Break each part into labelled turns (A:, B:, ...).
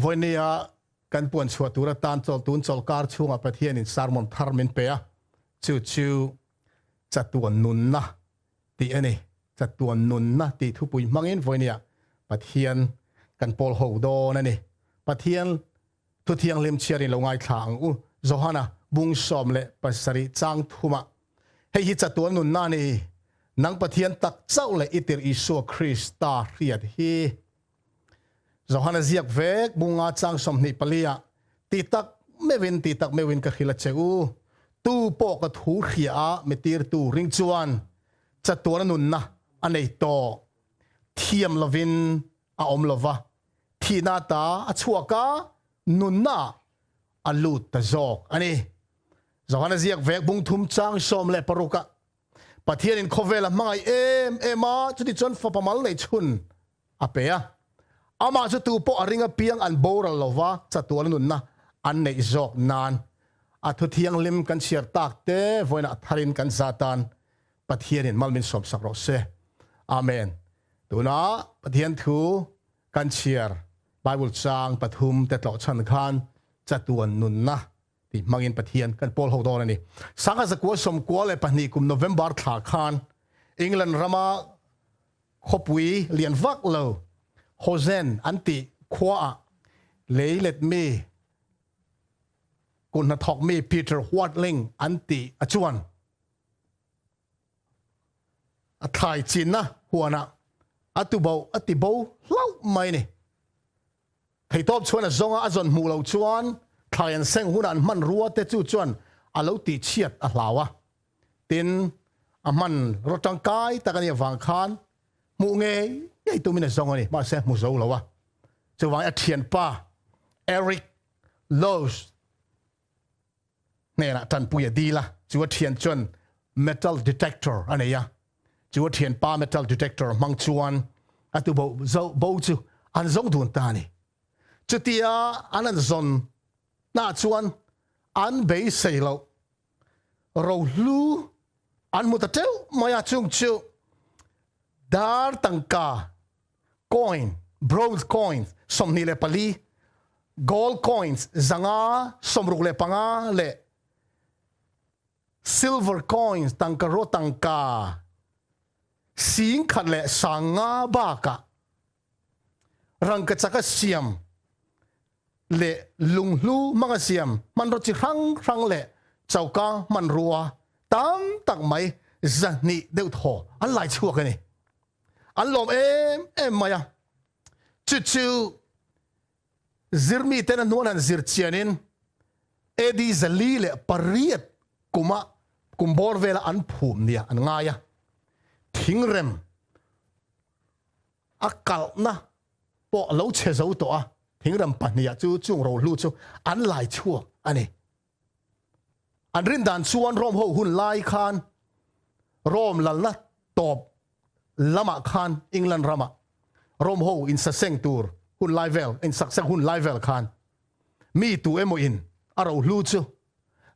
A: วันนี้กันป่วนชัวตุระตานจอลตุนจอลการช่วงประเทศนิสารมอนทาร์มินเปียชิวจัดตัวนุนนะตีอันนี้จัดตัวนุนนะตีทุปุยมังอินวันนี้ประเทศกันปอลโฮโดนั่นนี่ประเทศทุเทียงเลียมเชียรินลงไงทางโจฮานะบุงสอมเละปัสริจางทุมะให้ฮิจัดตัวนุนนะนี่นังประเทศตักเจ้าเละอิติริโซคริสตาเรียดฮีโจฮานะเจียกเวกบุงอาจางสมนิปลียตีตักไม่วินกับขิลเจ้าตู้ปอกกับถูเขียไม่ตีร์ตู้ริงจวนจัดตัวนุนนะอันนี้โตเทียมลวินอาอมลวะที่นาตาชัวกานุนนะอัลลูตะจอกอันนี้โจฮานะเจียกเวกบุงทุมจางสมเละปรุกะประเทศอินโคเวลมังไอเอมาจุดที่จนฟ้าพมัลในชุนอาเปียอามาจุดตู้ปอริงเปียงอันโบราลวะจัดตัวนุนนะอันในจอกนานอาทุเทียงลิมกันเชียร์ตักเต้วันนัทารินกันซาตานประเทศอินมัลมินสมสักรสเซอาเมนตัวน่ะประเทศทูกันเชียร์ไบเบิลจางปฐุมแต่ต่อชันคานจัดตัวนุนนะที่มังอินประเทศกันโพลฮอกดอนนี่สังกัดกัวสมกัวเลยปนีกุมโนเวมเบอร์ถาคานอังกฤษรามาขบวีเลียนวักเลวโฮเซนอันติขวาเลย์เลดมีกุนทอกมีปีเตอร์ฮวอตลิงอันติอจวนไทยจีนนะหัวนะอติโบเล่าไม่เนี่ยไทยตอบชวนจงอาจนมูเหล่าชวนไทยอันเซ็งหุ่นอันมันรัวแต่จู่ชวนอาเลาตีเชียดอาลาวะตินมันรถจังกายตะกันยังฟังคานมูเงยยัยตัวมินจงอันนี้มาเซ็งมูโซเหล่าวะจะวางเทียนป้าเอริกโลสเนี่ยนะท่านปุยดีละจูว่าเทียนจน metal detector อันนี้ยะจูว่าเทียนป้า metal detector มังชวนอัตุโบจูอันซงดูนตานี่จุดที่อันนั้นซนน่าชวนอันเบยเซลเราลูอันมุตเตลมายาจุงจูดาร์ตังกา coin bronze coins สมนิเลปลี gold coins จังอาสมรุกเลปังอาเลsilver coins ตังกะโรตังกาสิงขัดเลสังอาบากะรังกะจักเสียมเลลุงลูมังเสียมมันรถจิรังเลเจ้ากามันรัวตามตักไม่จะนี่เดือดหัวอันไหลชั่วกันนี่อันลมมา呀จู่ซิร์มีเตนันนวลซิร์เชียนินดีจะลีเลปริยดกุมบอร์เวลอันภูมิเนี่ยอันง่ายทิ้งเร็มอากาศนะพอเราเชื่อใจตัวทิ้งเร็มปัญญาจู่เราลู่จู่อันไหลชั่วอันนี้อันรินดานชวนรอมหูหุ่นไล่คานรอมลันละตบละมาคานอังกฤษรามารอมหูอินสักเซงตูร์หุ่นไลเวลอินสักเซงหุ่นไลเวลคานมีตัวเอโมอินเราลู่จู่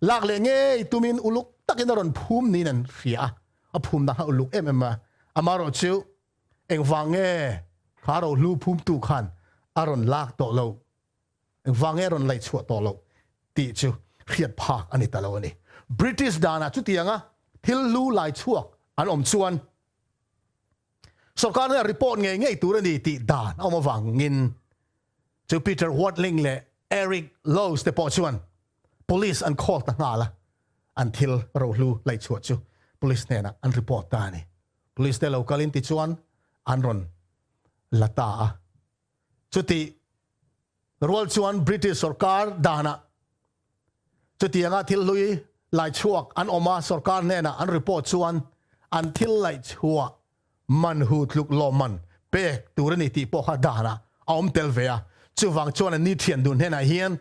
A: ลากเลยเงยตุมินอุลุกตักอินรอนภูมินี่นั่นเสียภูมินะอุลุกมาอามาโรชิวเอ็งฟังเงยข้าเราลู่ภูมิตุขันอารอนลากต่อเราเอ็งฟังเงยรอนไล่ชั่วต่อเราตีชิวเขียดพากอันนี้ตลอดนี่บริติชดานะชุดที่ยังทิลลู่ไล่ชั่วอันอมชวนสการเนี่ยรีพอร์ตเงยตัวนี้ตีดานเอามาฟังเงินจูปีเตอร์วอตลิงเล่เอริกโลสเตปอชวนpolice and call ตั้งอะไร until เรารู้ไล่ชวดจู police เนี่ยนะอัน report ตานี่ police เดเราการินติชวนอันรอนละตาจุดที่รัวชวน British สการดานะจุดที่ยังที่ลุยไล่ชวกอันออกมาสการเนี่ยนะอัน report ชวน until ไล่ชวกมันหูลุกลมมันเป๊กตัวนี้ที่พวกเขาดานะเอาเตลเวียจูฟังชวนนี่เทียนดุนเนี่ยนะเฮียน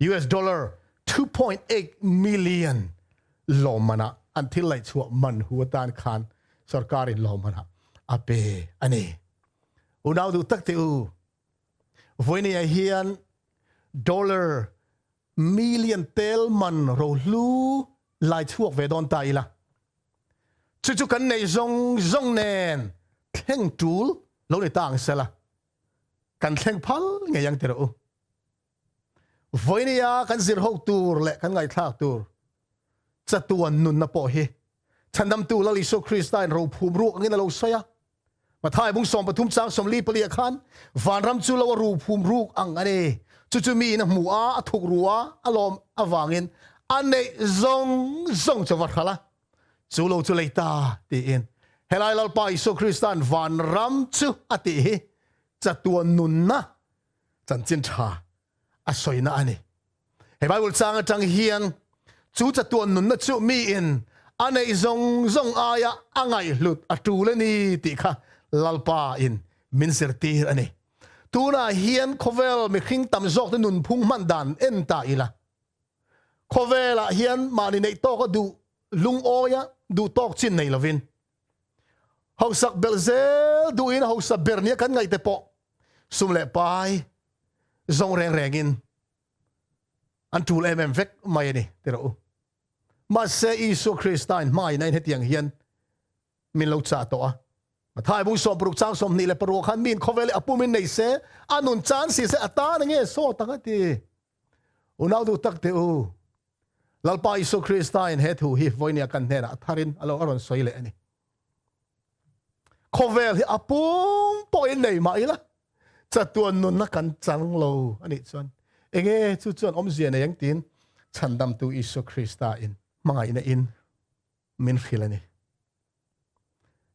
A: US dollar 2.8 million ลมมันนะอันที่ไล่ชัวมันหัวตานคานสการินลมมันนะอาเปอันนี้อุณาดูตักติววันนี้เฮียนดอลลาร์มิลลิอนเตลมันเราลูไล่ชัวเวดอนตายละจู่ๆกันในจงเนนเท่งจูลเราในต่างเสละกันเท่งพัลไงยังเตระ với nia kan zir hậu tur lệ kan ngai thak tur chatuan nun na po hi chandam tu la Isu Christain ro phum ru angin lo soya mà thai bung som pathum chang som li pali khan van ram chu lo ru phum ru ang ane chu mi na mu a thuk ruwa alom awangin ane zong chawat khala chu lo chu leita ti in helai lal pa Isu Christain van ram chu ati hi chatuan nunna chan chin tha a soina ani he Bible chang atang hian chu chatuan nunna chu mi in ane zong aya angai lut atu le ni ti kha lalpa in min sertir ani tuna hian khovel mi khing tam zok te nun phung man dan en ta ila khovela hian mani nei to ko du lung oya du tok chin nei lovin hausak belzel du in hausa bernia kan ngai te po sumle pai zong reng in an tul vek mai ni tero ma se Isu Christain mai nai hetiang hian min lo cha to a mà thai bung som pruk chang som ni le paru khan min khovele apumin nei se anun chan si se ata nge so takati unau du tak te u lalpa Isu Christain he thu hi voinia kan hera tharin alo aron soile ani khovel hi apum po in nei mai la chatuan nun na kan chang lo ani chuan enge chu chuan om zia na yang tin chandam tu Isu Christain mangai na in min khilani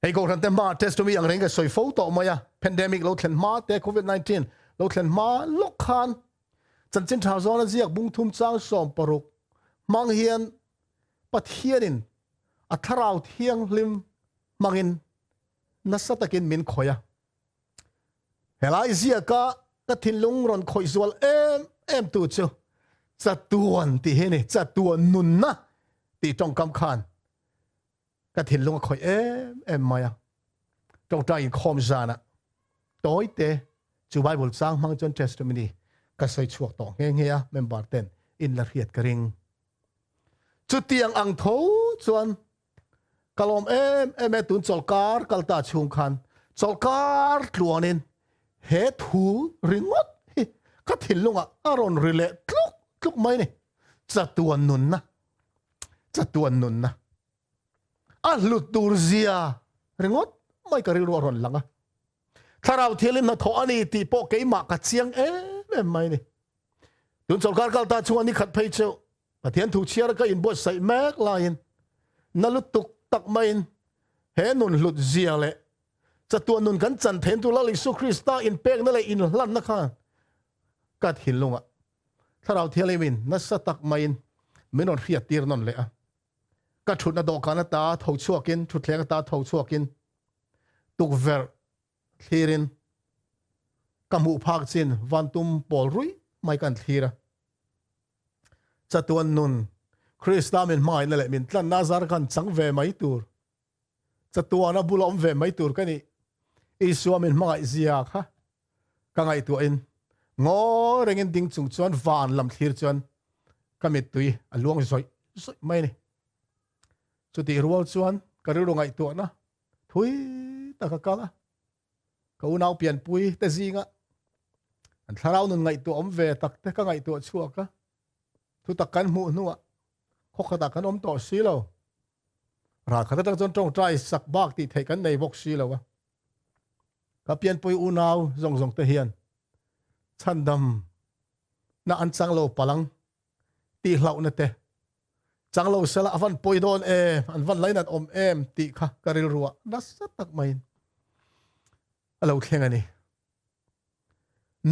A: hey go ran te ma test mi ang renga soi photo maya pandemic lo thlen ma te covid-19 lo thlen ma lok khan chan chin thau zona ziak bung thum chang som paruk mang hian pathianin atharau thiang lim mangin nasatakin min khoya helai zia ka thin lung ron khoi zual em tu chu chatuan ti he ni chatuan nunna ti tong kam khan ka thin lung khoi em maya tong ta in khom zana toy te chu Bible sang mang chon testimony ka soi chuak to nge ya member ten in la riat ka ring chu tiang ang tho chuan kalom em tun cholkar kalta chung khan cholkar tluanin he thu ringot ka thin lunga aron rile tluk mai ni chatuan nunna a lut tur zia ringot mai ka ri ron langa tharau thilim na tho ani ti po ke ma ka chiang em mai ni tun cholkar kalta chung ani khat phei cheu pathian thu chiar ka in bo sai mek lain na lut tuk tak main he nun lut zia le chatuan nun kan chan then tu la Isu Christa in pek na le in lan na kha kat hilunga tharau thialimin na sa tak main minon riat tir non le a ka thut na do kana ta tho chuakin thut thleng ta tho chuakin tuk ver thirin kamu phak chin vantum pol rui mai kan thira chatuan nun Christa min mai na le min tlan nazar kan chang ve mai tur chatuana bulom ve mai tur kani Isu min mai zia kha ka ngai tu in ngo rengin ding chung chuan van lam thir chuan kamit tui aluang zoi mai ni chu ti rual chuan kariru ngai tu na thui takakala ka unau pian pui te zinga an tharau nun ngai tu om ve tak te ka ngai tu chuaka thu takan mu nuwa khokata kan om to silo ra khata tak chon tong trai sak bak ti thei kan nei bok silo wa ka pian pui unau zong te hian chandam na an changlo palang ti hlau na te changlo sela avan poi don an van lainat om ti kha karil ruwa nasat tak main alo thlengani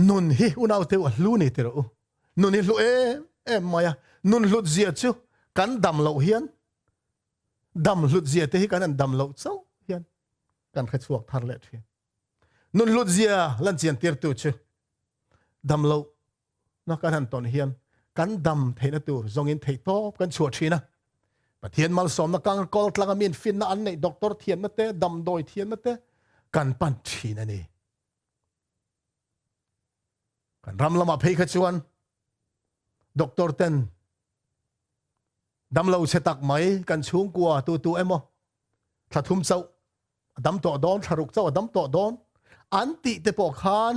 A: nun hi unaw te lu ni te ro nun hi lu maya nun lut zia chu kan dam lo hian dam lut zia te hi kan an dam lo chau hian kan kha chuak thar le thi nun lut zia lan chian tir tu chu dam lo na kan han ton hian kan dam theina tur zongin thei to kan chua thina pathian mal som na kang kol tlanga min fin na an nei doctor thian na te dam doi thian na te kan pan thina ni kan ram lama phei kha chuan doctor ten dam lo setak mai kan chung kwa tu emo thathum chau dam to don tharuk chau dam to don an ti te po khan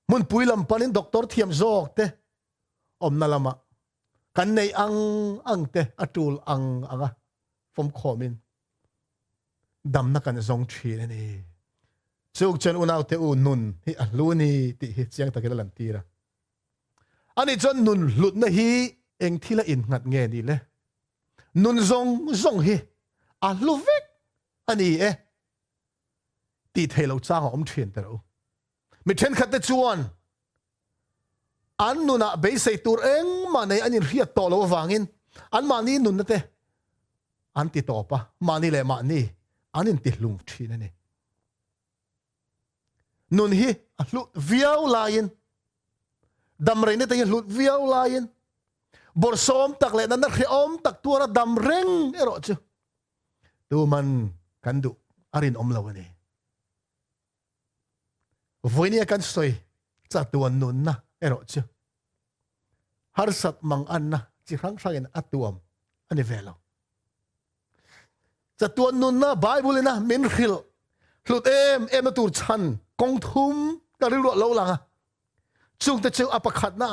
A: mun puilam panin doktor thiam zok te om na lama kan nei ang te atul anga from khomin dam na kan zong thi ni chuk chen unaw te u nun hi aluni ti hi chiang takila lan tira ani chon nun lut na hi eng thila in ngat nge ni le nun zong hi a luvek ani ti thelo chang om thien te ro mi then khat te chuan an nuna be sei tur eng ma nei anin ria to lo wangin an ma ni nun na te an ti to pa ma ni le ma ni anin ti lung thi na ni nun hi a lu viau lain dam rein te lu viau lain bor som tak le nan ri om tak tura dam reng ero chu tu man kan du arin om lo ni voinia kan soi CHATUAN NUNNA ero chu har sat mang an na chi rang rangin atuam ani velo CHATUAN NUNNA bible na min khil hlut em na tur chan kong thum ka ri lo langa chung te chu apakhat na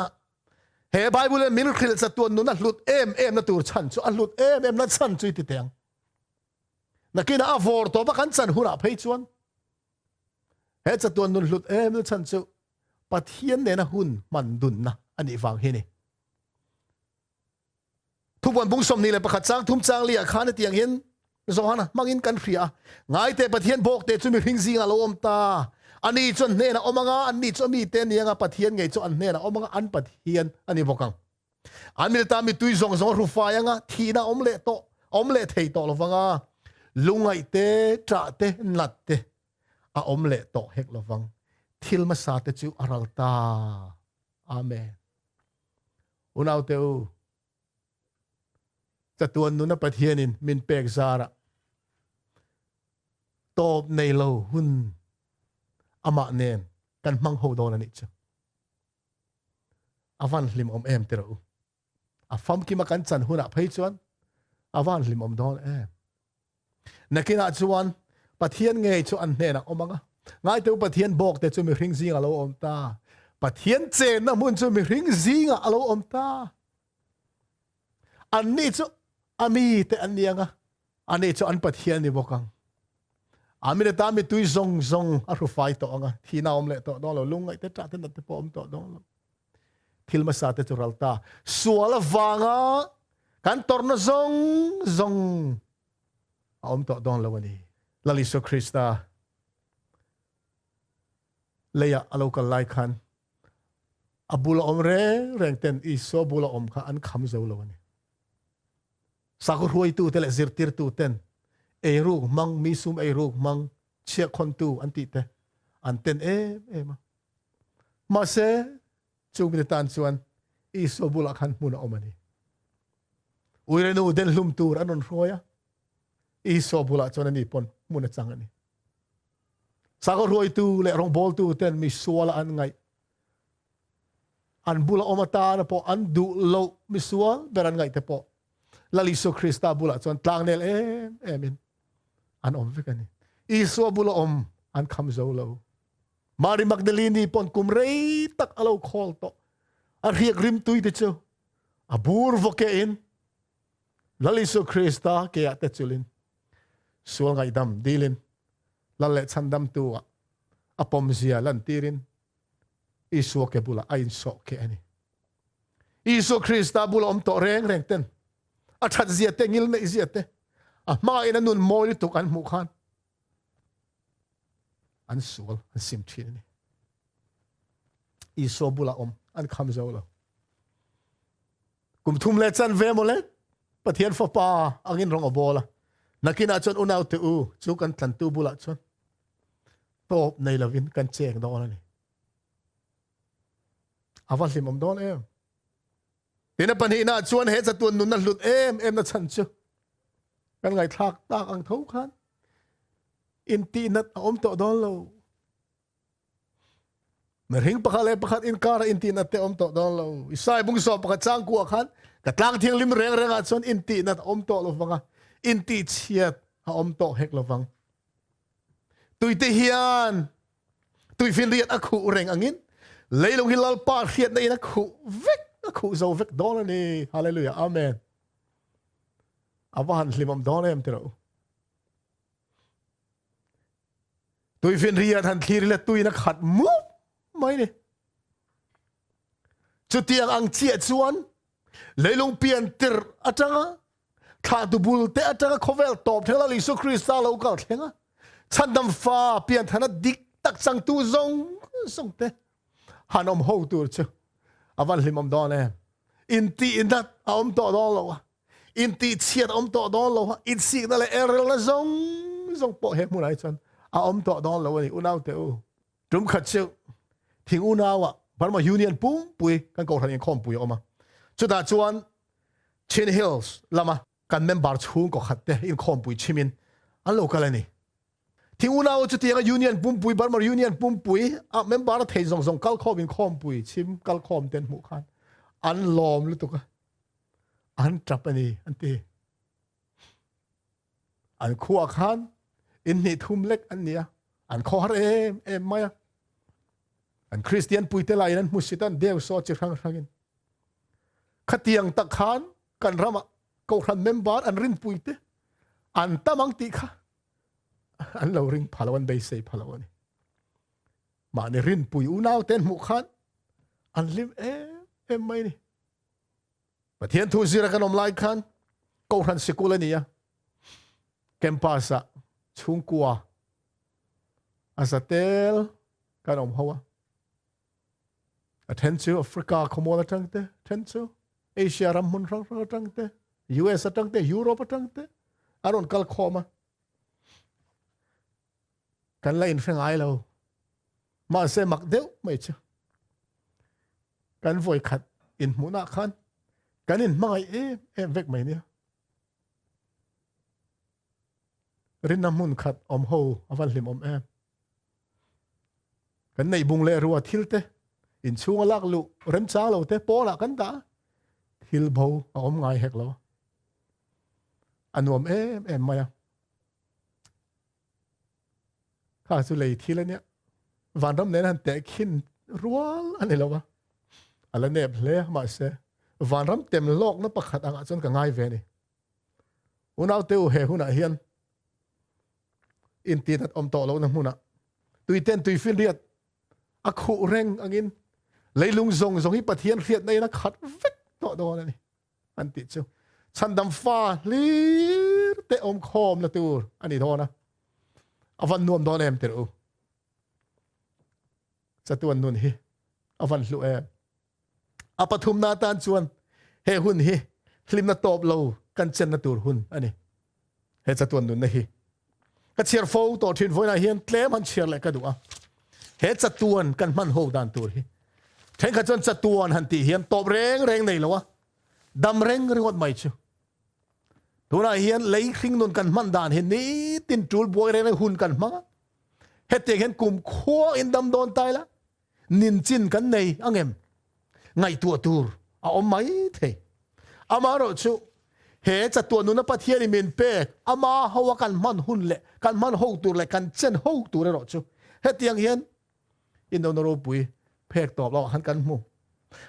A: he bible min khil CHATUAN NUNNA hlut em na tur chan chu a hlut em na chan chui ti teng nakina avor to ba kan chan hura phei chuan he CHATUAN NUNNA hlut em na chan chu pathian ne na hun man dun na ani wang hi ni thuban bung som ni le pakhat chang thum chang li a khan tiang hin zohana mangin kan khria ngai te pathian bok te chumi hing zinga lo om ta ani chon ne na omanga ani chomi te nianga pathian ngei cho an ne na omanga an pathian ani bokang amil ta mi tui zong ru fa yanga thina omle thei to lowanga lungai te tra te nat te a omle to hek lowang thil ma sa te chu aralta amen unaw te u CHATUAN NUNNA pathianin min pek zara top nei lo hun ama nen kan mang ho don ani chu avan lim om em tero a fam ki ma kan chan huna phei chuan avan lim om don em nakina chuan pathian nge chu an hne na omanga ngai te pathian bok te chu mi ring zinga lo om ta pathian chen na mun chu mi ring zinga alo om ta an ni chu ami te anianga ani chu an pathian ni bokang amina ta mi tui zong a ru fai to anga thina om le to do lo lungai te tra te na te pom to do lo thil ma sa te chu ralta suala wanga kan torna zong om to don lo ni laliso Krista leya alokal lai khan abula om reng ten iso bula om kha an kham zo lo ni sakur huai tu te le zirtir tu ten eru mang misum eru mang chia khon tu anti te anten em ma se chung bi tan chuan iso bula khan muna omani uirenu den hlum tur anon roya iso bula chuan ani pon muna changani sakur huai tu le rong bol tu ten mi suala an ngai an bula omata na po an du lo mi sual beran ngai te po laliso Krista bula chuan tlang nel emin an om vekani iso bula om an kham zo lo Mari Magdalene pon kumrei tak alo khol to a riek rim tui te chu a bur voke in laliso Krista ke ate chulin sual ngai dam dilin lalle chandam tu a pom zia lan tirin iso ke bula ain so ke ani iso Krista bula om to reng ten a that zia te ngil me zia te a ma ina nun moi tuk an mu khan an sual an sim thin ni iso bula om an kham zo lo kum thum le chan ve mo le pathian fa pa angin rong abola nakina chon unaw te u chu kan tlan tu bula chon top nei lovin kan cheng do ni awan lim om don em tina panhina chuan he CHATUAN NUNNA hlut em na chan chu kan ngai thak tak ang tho khan in ti nat om to don lo mer hing pakhat in kara in ti nat te om to don lo isai bung so pakhat chang ku khan ka tlang thing lim reng a chon in ti nat om to lo wanga in ti chiat ha om to hek lo wang tui te hian tui fin riat a khu reng angin lấy lùng hilal pa khiết đây nó khu dầu vek đó là nè hallelujah amen avan limam đó em thế đâu tôi phiền riêng thành khi là tôi nó khát mướp mấy nè cho tiếng ang chia chuan lấy lùng pian tir ở trong á thà tu bul te ở trong á khovel top thế là Lisu Christa lâu cả thế á chân đâm pha pian thằng nó dik tắc sang tu zong te hanom hậu tu chứ avan limam đó nè in ti in dat om to đó lâu à in ti chiết om to đó lâu à in si nó lại erel nó zong po hết mu này chân om to đó lâu này unau te u chúng khát chịu thing unau à bắt mà union pum pui kan cầu thành những khom pui oma chúng ta chuan Chin Hills lama kan member chung có khát te in khom pui chimin an lâu cái này thing unau chu tiang union pum pui bắt mà union pum pui a member thei zong kal khom in khom pui chim kal khom ten mu khan an lom lu tu ka an trap ani an ti an khuwa khan in ni thum lek an nia an kho har em maya an Christian pui te lai nan musitan deu so chi rang rangin khatiang tak khan kan rama ko khan member an rin pui te an tamang ti kha an lo ring phalawan bei sei phalawan ma ne rin pui unau ten mu khan an lim em mai ni pathian thu zira kanom lai khan ko khan sikul ania campasa chungkua asatel kanom hawa attend to Africa komola tangte attend to Asia ramun rang tangte US tangte Europe tangte aron kal khoma kan la in pheng ai lo ma se mak deu mai chu kan voi khat in muna khan kan in mai em vek mai nia rin namun khat om ho avan lim om em kan nei bung le ruwa thilte in chung lak lu rem cha lo te po la kan da thil bho om ngai hek lo anuam em maya kha su lei thil ania van ram nen han te khin rual ani lo wa ala ne ple ma se van ram tem lok na pakhat anga chon ka ngai ve ni unau teu he huna hian in ti that om to lo na huna tui ten tui fin riat a khu reng angin leilung zong hi pathian riat nei na khat vek to do na ni an ti chu chan dam fa lir te om khom na tur ani do na avan nuam do nem ter u chatuan nun hi avan hlu apathum na tan chuan he hun hi hlim na top lo kan chen na tur hun ani he chatuan nun na hi ka chiar fo to thin voina hian tlem han chiar le ka du a he chatuan kan man ho dan tur hi then ka chon chatuan han ti hian top reng nei lo wa dam reng ringot mai chu tuna hian lei khring nun kan man dan hi ni tin tul boy re hun kan ma he te hen kum kho in dam don tai la nin chin kan nei angem ngai tua tur a om mai the amaro chu he chatuan nun na pathian i min pe ama hawa kan man hun le kan man ho tur le kan chen ho tur ro chu he tiang hian in do ro pui phek top lo han kan mu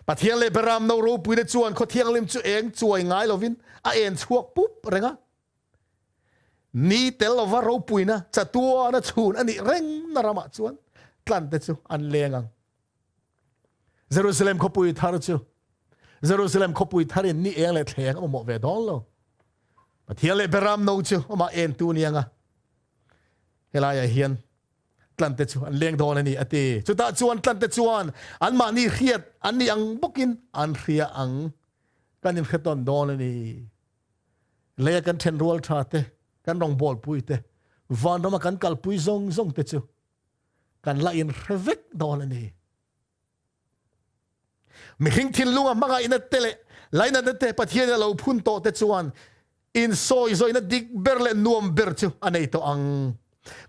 A: pathian le beram no ro pui de chuan kho thiang lim chu eng chuai ngai lovin a en chuak pup renga ni tel over ro pui na chatua na chun ani reng na rama chuan tlan te chu an lengang Jerusalem kho pui thar chu Jerusalem kho pui tharin ni eng le thleng omo ve dol lo pathian le beram no chu ma en tu nianga helaya hian tlan te chu an leng don ani ate chuta chuan tlan te chuan an ma ni khiat an ni ang bokin an khria ang kanin kheton don ani le kan then rol tha te kan rong bol pui te van ma kan kal pui zong te chu kan la in revek don ani mi hing thil lunga manga ina tele laina te pathian lo phun to te chuan in soi na dik berle nuam ber chu anei to ang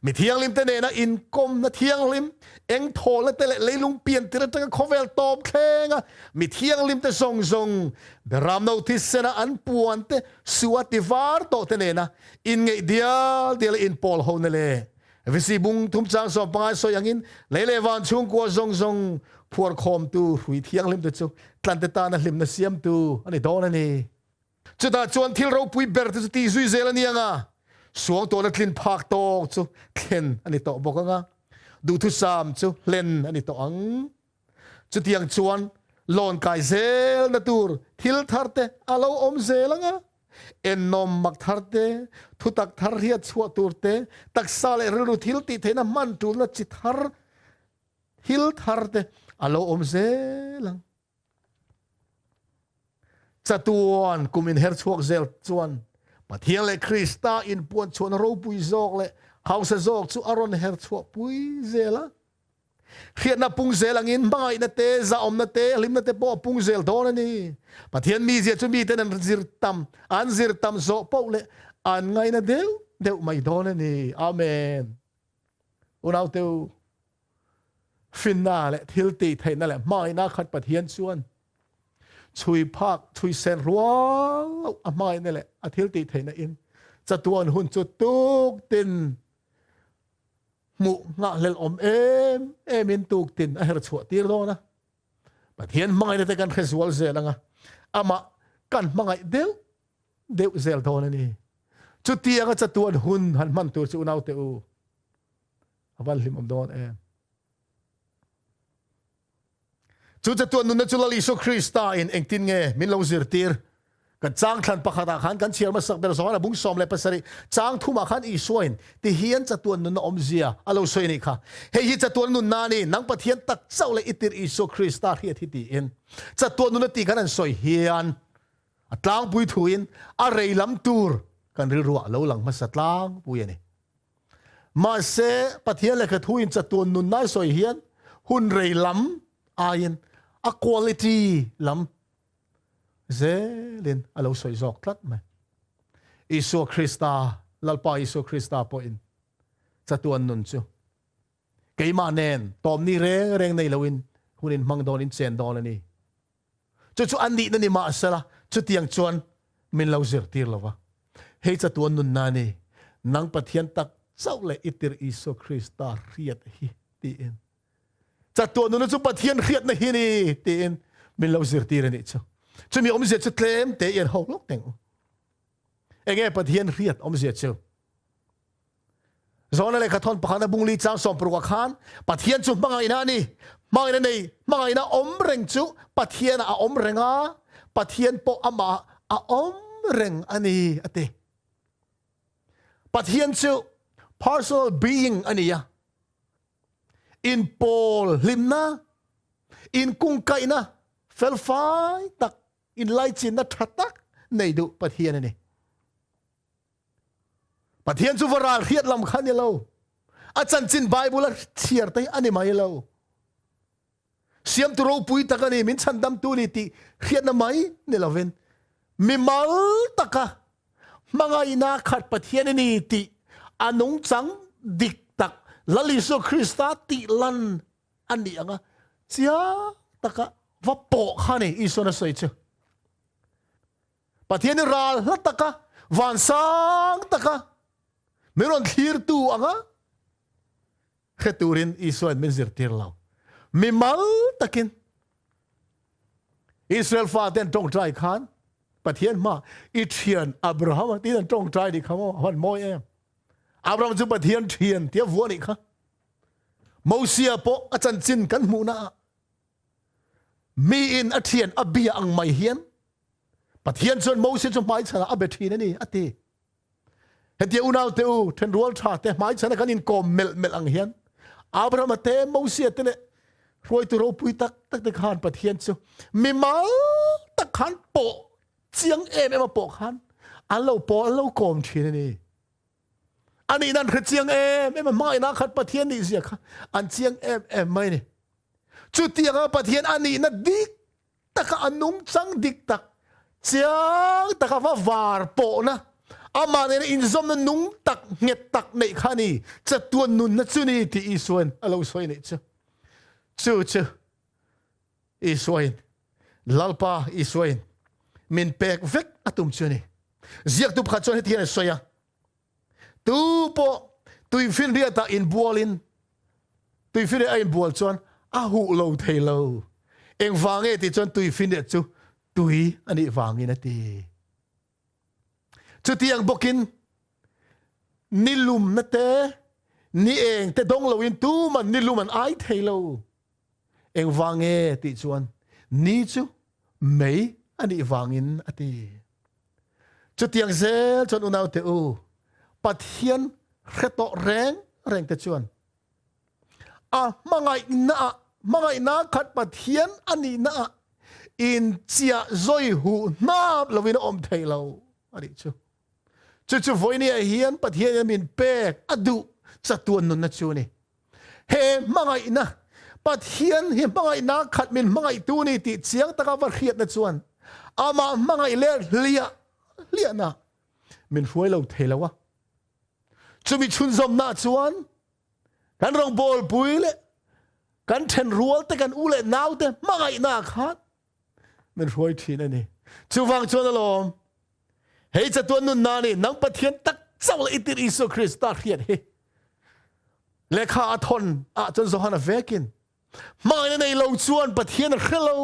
A: mi thiang lim te ne na in kom na thiang lim eng thol na tele leilung pian tira tanga khovel top khenga mi thiang lim te zong beram no thisena an puan te suati var to te ne na in nge dia in pol ho ne le visi bung thum chang so pangai so yangin lele wan chung ko zong พวกคอมตูหุยเที่ยงลิมตัวจูตันเตตานะลิมนะเสียมตูอันนี้โดนนี่จุดาจวนที่เราปุยเบิร์ตจุดที่ซุยเซลนี่งะสวงตัวนักลินพักโตจูเล่นอันนี้โตบอกงะดูทุสามจูเล่นอันนี้โตอังจุดที่ยังจวนลอนกายเซลนะตูร์ทิลทาร์เตอาเราอมเซลงะเอ็นนมมักทาร์เตทุตักทาร์เรียดชัวตูร์เตตักซาเลรูทิลติเทนะมันตูร์นะจิทาร์ทิลทาร์เตอาเราอมเซลังจัตวนกุมินเฮร์ชวกเซลจวนปะเทียงเลคริสตาอินปวนชวนเราปุยโจกเลเขาเซโจกจูอารอนเฮร์ชวกปุยเซละเขียนนับปุงเซลังอินบางนัตเตจะอมนัตเตลิมนัตเตปอปุงเซลโดนนี่ปะเทียนมีเสียจุมีเตนันซิรตัมอันซิรตัมโซปอเลอันไงนะเดวไม่โดนนี่อาเมนอุณเอาเตวฟินนาเลทิลตีไทยนั่นแหละไม่น่าขัดปะเทียนชวนช่วยพักช่วยเซนรัวไม่นั่นแหละอาทิลตีไทยนั่นเองจะตัวหุ่นจุดตุกตินมุงะเลลอมเอ็มินตุกตินไอ้เราชัวตีรโดนะปะเทียนไม่ได้กันแค่สวลเซลังอ่ะอามากันไม่เดวเซลโดนะนี่จุดที่ยังจะตัวหุ่นหันมันตัวจุนเอาเตอูวันลิมอมโดนจุดจะตัวนุนจุลลิโซคริสตาอินเองตินเงมินลงซิรตีร์กันจ้างขันปะขัดขันกันเชียร์มาสักเบลสองนะบุ้งสอมเลยภาษาดิจ้างทุ่มขันอีสวยที่เฮียนจะตัวนุนอมเซียอารมณ์สวยนี่ค่ะเฮียจะตัวนุนนานี่นังปะเทียนตักเจ้าเลยอิติร์อิโซคริสตาเฮียที่ตีอินจะตัวนุนตีกันนั่นสวยเฮียนตลางปุยถุยนอะไรลำตูร์กันริรัวแล้วหลังมาสัตลางปุยนี่มาเสปะเทียนเลยคือถุยนจะตัวนุนน่าสวยเฮียนหุ่นเรยลำอายินa quality lam zelin alo soi zok tlat ma iso krista lalpa iso krista po in chatuan nun chu keima nen tom ni reng nei lawin hunin mang don in chen don ani chu andi na ni ma sala chu tiang chuan min lo zir tir lawa hei chatuan nun na ni nang pathian tak chau le itir iso krista riat hi ti inจัดตัวนู้นจุปะเทียนเครียดในที่นี่เตียนมินเราเสียตีระนี่จ้ะจะมีอมเสียจะเคลมเตียนหกลูกแต่งเองปะเทียนเครียดอมเสียจ้ะสอนอะไรขัดทอนปะขันบุงลีจ้างสอมปรุกขานปะเทียนจุมังไงนะนี่มังไงนี่มังไงนะอมเร่งจุปะเทียนอมเร่งอ่ะปะเทียนปออามาอมเร่งอันนี้อะเตปะเทียนจุ personal being อันนี้in Paul limna in kung kaina fel fai tak in lai chin na thatak nei du pathian ni pathian chu varal khiat lam khan ni lo a chan chin bible thiar tai ani mai lo siam tu ro pui takani min chan dam tu ni ti khiat na mai ni loven mi mal taka mangai na khat pathian ni ti anung chang dik tak laliso Krista ti lan ani anga sia taka va po khani iso na soi chu pathian ral la taka van sang taka meron thir tu anga kheturin iso an min zir tir law mi mal takin Israel fa ten tong trai khan pathian ma ithian Abraham tin tong trai di khamo han moi em Abraham chu pathian thian tia vuo ni kha Mosia po achan chin kan mu na mi in athian abia ang mai hian pathian chon Mosia chu mai chana abethi ni ati hetia unau te u then rual tha te mai chana kan in kom mel ang hian Abraham te Mosia te ne roi tu ro pui tak te khan pathian chu mi mal tak khan po chiang em po khan alo po alo kom thi niอันนี้นั่นคือเจียงไม่ไม่นะขัดปะเทียนนี่เสียค่ะอันเจียงไม่เนี่ยจุดที่ยังปะเทียนอันนี้นั่นดิกตะกอันนุ่งจังดิกตักเจียงตะกว่าวาร์โปนะอามาเนี่ยอินซอมนั่นนุ่งตักเงียตักในข้านี่จะตัวนุ่นนั่นจุนี่ที่อีสวนเราสวยนี่จูอีสวนลัลปาอีสวนมินเปกเวกอตุมจุนี่เสียกตุบขัดจนให้เทียนสวยtu po tu fin ria ta in bualin tu fin ria in bual chuan hu lo thei lo eng wange ti chon tui fin de chu tui ani wangi na ti chu tiang bokin ni lum na te ni eng te dong lo in tu man ni lum an ai thei lo eng wange ti chuan ni chu mei ani wangin ati chu tiang zel chon unau te u pathian kheto reng te chuan mangai na khat pathian ani na in chia zoi hu na lovin om thei lo ari chu voi ni hian pathian min pek adu chatuan nun na chu ni he mangai na pathian hi mangai na khat min mangai tu ni ti chiang taka war khiat na chuan ama mangai le lia na min huai lo thei lo wa chu mi chun zom na chuan kan rong bol pui le kan then rual te kan u le nau te mangai na khat min huai thin ani chu wang chuan alom hei chatuan nun na ni nang pathian tak chaw le itir isu Krista khiat he lekha athon a chon zohana vekin mai nei lo chuan pathian khelo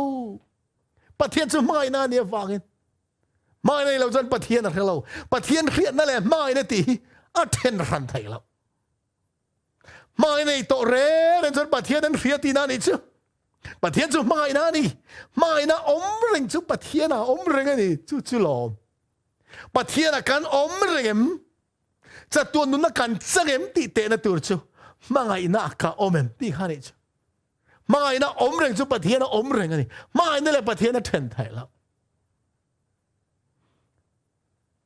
A: pathian chu mai na ni wangin mai nei lo chuan pathian khelo pathian khiat na le mai na ti a then ran thai lo mai nei to re ren chuan pathian an khiat ti na ni chu pathian chu mai na ni mai na om ring chu pathian a om ring ani chu lom pathian a kan om ringem chatuan nun na kan changem ti te na tur chu mangai na ka omem ti khani chu mangai na om ring chu pathian a om ring ani mai na le pathian a then thai lo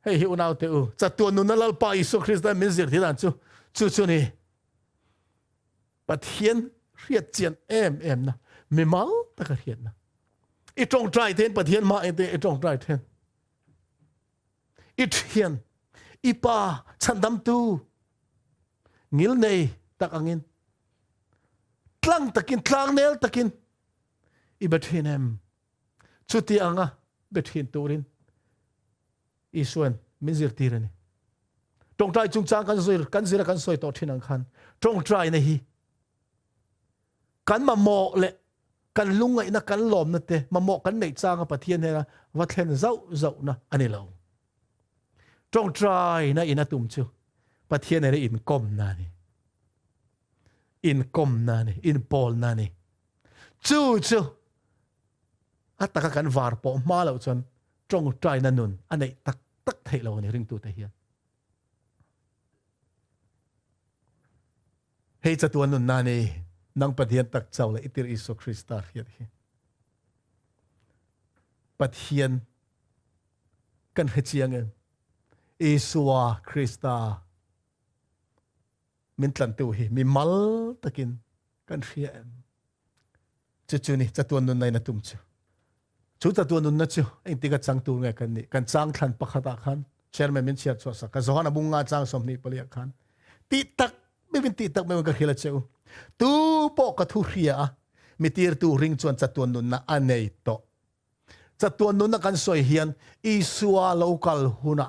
A: hei hi unau te u chatuan nun na lal pa Isu Krista min zir thi dan chu ni pathian riat chian em na mi mal ta ka riat na i trong trai ten pathian ma te i trong trai ten i thian i pa chandam tu ngil nei tak angin tlang nel takin i bethin em chuti anga bethin turin isuan min zir tirani trong trai chung chang kan zira kan soi to thin ang khan trong trai na hi kan ma mo le kan lungai na kan lom na te ma mo kan nei changa pathian he na wa thlen zau na ani lo trong trai na ina tum chu pathian ne in kom na ni in pol na ni chu ataka kan var po ma lo chon trong trai na nun anei tak thei lo ni ring tu te hian hei chatuan nun na ni nang pathian tak chaw le itir Isu Krista hiat hi pathian kan hechiang em Isua Krista min tlan tu hi mi mal takin kan hria em chu ni chatuan nun nai na tum chu chatuan nun na chu eng tika chang tu ngai kan ni kan chang thlan pakhata khan chairman min chiar chwa sa ka zohana bunga chang som ni palia khan ti tak me ka khila cheu tu po ka thu hria mi tir tu ring chuan chatuan nun na anei to chatuan nun na kan soi hian Isua local huna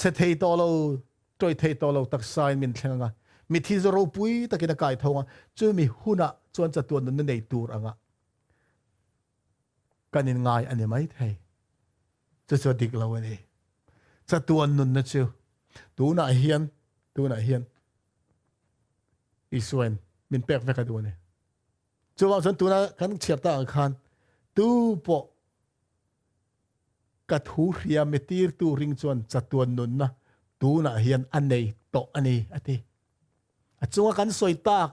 A: che thei to lo troi thei to lo tak sai min thlenga mi thi zoro pui takina kai thonga chu mi huna chuan chatuan nun nei tur anga kanin ngai ani mai thei chu dik lo ani chatuan nun na chu tu na hian Isuan min pek veka du ne chu wa chon tu na kan chiap ta ang khan tu po ka thu hria metir tu ring chuan chatuan nun na tu na hian anei to ani ati achunga kan soi tak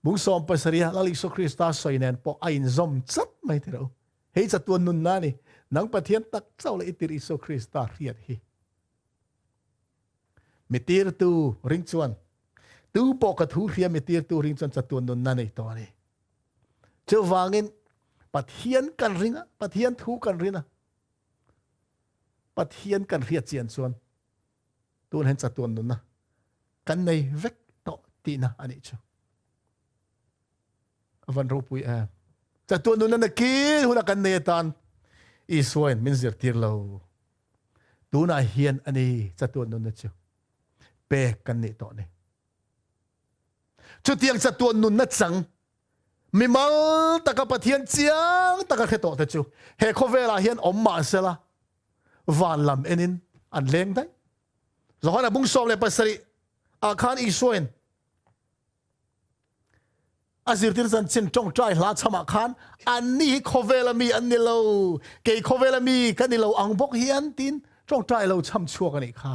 A: bung som pasaria lali Isu Krista soi nen po ain zom chat mai tero hei chatuan nun na ni nang pathian tak chaw le itir Isu Krista riat hi metir tu ring chuan tu po ka thu hria metir tu ring chuan chatuan nun na nei to ani chu wangin pathian kan ringa pathian thu kan rina pathian kan riat chian chuan tun hen chatuan nun na kan nei vek to ti na ani chu avan ropui chatuan nun na ki huna kan nei tan Isuan min zir tir lo tu na hian ani chatuan nun na chu pe kan nei to ne chu tiang chatuan nun na chang mi mal taka pathian chiang taka kheto te chu he khovela hian omma sela van lam enin an leng dai zohana bung som le pasari a khan isuen azir tir san chin tong trai hla chama khan an ni khovela mi an ni lo ke khovela mi kan ni lo ang bok hian tin tong trai lo cham chuak ani kha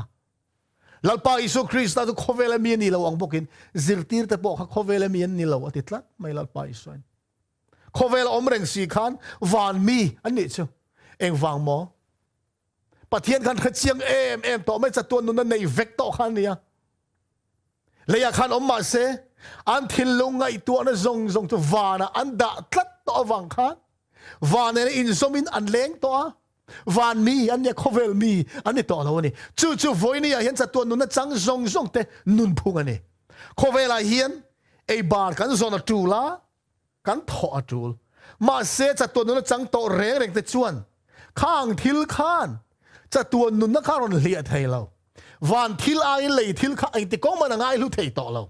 A: lalpa isu krista tu khovela mi ni lo ang bokin zirtir te po kha khovela mi an ni lo atitlat mai lalpa isuan khovela omreng si khan van mi an ni chu eng wang mo pathian khan khachiang em to mai chatun nun nei vek to khan nia leya khan omma se an thil lungai tu na zong tu vana an da tlat to wang khan van in zomin an leng to van mi an ne khovel mi an ni to lo ni chu voi ni hian chatun nun na chang zong te nun phung ani khovela hian ei bar kan zona tu la kan tho atul ma se chatun nun na chang to reng te chuan khang thil khan chatun nun na kharon lia thei lo van thil ai lei thil kha ai te ko man ngai lu thei to lo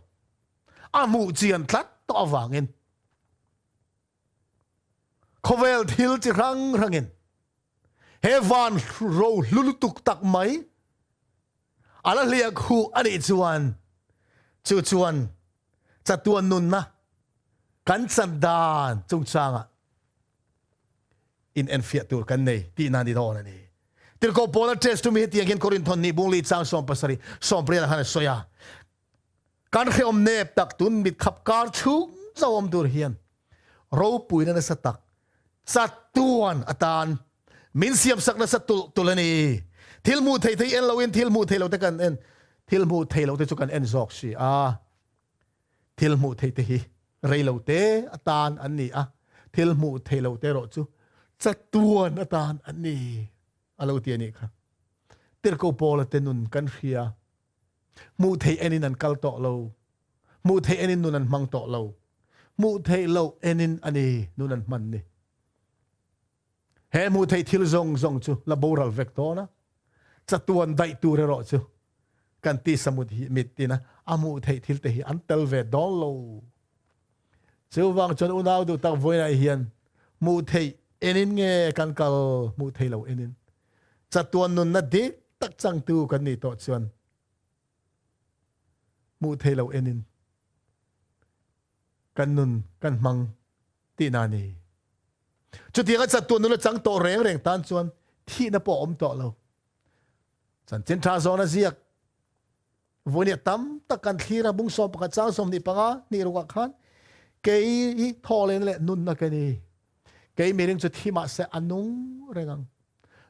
A: amu chian tlat to wangin khovel thil chi rangin he van ro lulutuk tak mai ala lia khu ani chuan chatun nun na kan sandan chung changa in enfia tur kan nei ti na di don ani tir ko pola test to me ti again korinthon ni bungli chang som pasari som priya han soya kan khom nep tak tun mit khap kar chu zawom tur hian ro puina na satak chatuan atan min siam sak na satul tulani thilmu thei en lowin thilmu thei lo te kan en thilmu thei lo te chu kan en zok si thilmu thei hi reilo te atan an ni thilmu thei lo te ro chu chatuan atan an ni alo ti ani kha tir ko pola te nun kan hria mu thei enin an kal to lo mu thei enin nun an mang to lo mu thei lo enin ani nun an man ni he mu thei thil zong chu la boral vector na chatuan dai tu re ro chu kan ti samut hi mit ti na amu thei thil te hi an tel ve dol lo chu wang chon unaw du tak voina hian mu thei enin nge kan kal mu thei lo enin chatuan nun na dik tak chang tu kan ni to chuan mu thei lo enin kan nun kan mang ti na ni chu tianga chatuan nun chang to reng tan chuan thi na po om to lo chan chen tha zona ziak vonia tam takan thira bung som pa chang som ni panga ni ruwa khan ke i tholen le nun na kani ke mering chu thi ma se anung rengang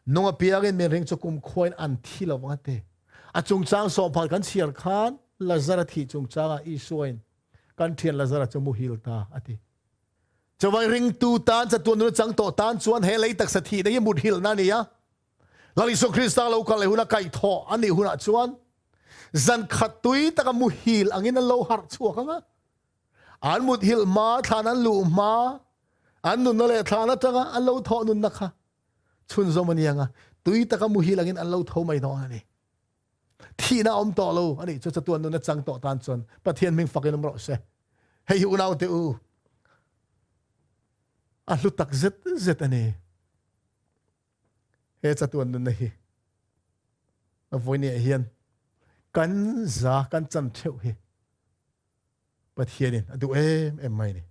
A: nunga piagin mering chu kum khoin an thi lo wate a chung chang som phal kan chiar khan lazara thi chung changa i soin kan thian lazara chu mu hil ta ati chawai ring tu tan chatun nu chang to tan chuan he lei tak sa thi dei mut hil na ni ya lali so krista lo ka le huna kai tho ani huna chuan zan khatui taka mu hil angin lo har chuak anga an mut hil ma thanan lu ma an nun le thana tanga an lo tho nun na kha chun zomani anga tui taka mu hil angin an lo tho mai no ani thi na om to lo ani chu chatuan nun na chang to tan chon pathian ming fakin ro se hei hu nau te u a lu tak zet ani he chatuan nun na hi a voini hian kan za kan chan theu hi pathianin adu em mai ni